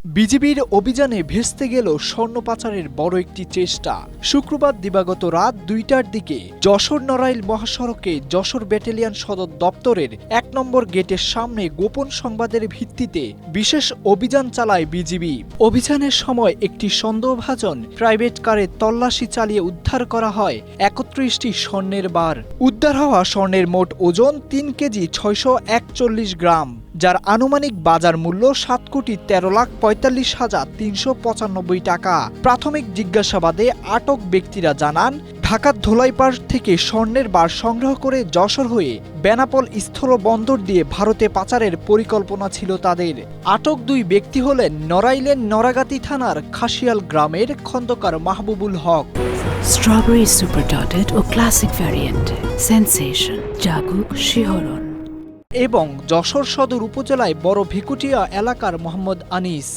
বিজিবির অভিযানে ভেস্তে গেল স্বর্ণ পাচারের বড় একটি চেষ্টা। শুক্রবার দিবাগত রাত ২টার দিকে যশোর নড়াইল মহাসড়কে যশোর ব্যাটালিয়ন সদর দপ্তরের ১ নম্বর গেটের সামনে গোপন সংবাদের ভিত্তিতে বিশেষ অভিযান চালায় বিজিবি। অভিযানের সময় একটি সন্দেহভাজন প্রাইভেট কারে তল্লাশি চালিয়ে উদ্ধার করা হয় ৩১টি স্বর্ণের বার। উদ্ধার হওয়া স্বর্ণের মোট ওজন ৩ কেজি ৬৪১ গ্রাম, যার আনুমানিক বাজার মূল্য ৭,১৩,৪৫,৩৯৫ টাকা। প্রাথমিক জিজ্ঞাসাবাদে আটক ব্যক্তিরা জানান, ঢাকার ধোলাইপাড় থেকে স্বর্ণের বার সংগ্রহ করে যশোর হয়ে বেনাপোল স্থলবন্দর দিয়ে ভারতে পাচারের পরিকল্পনা ছিল তাদের। আটক দুই ব্যক্তি হলেন নড়াইলের নড়াগাতি থানার খাসিয়াল গ্রামের খন্দকার মাহবুবুল হক। স্ট্রবেরি সুপার ডটেড ও ক্লাসিক ভ্যারিয়েন্ট সেন্সেশন জাগুক শিহরণ এবং যশোর সদর উপজেলায় বড় ভেকুটিয়া এলাকার মোহাম্মদ আনিস।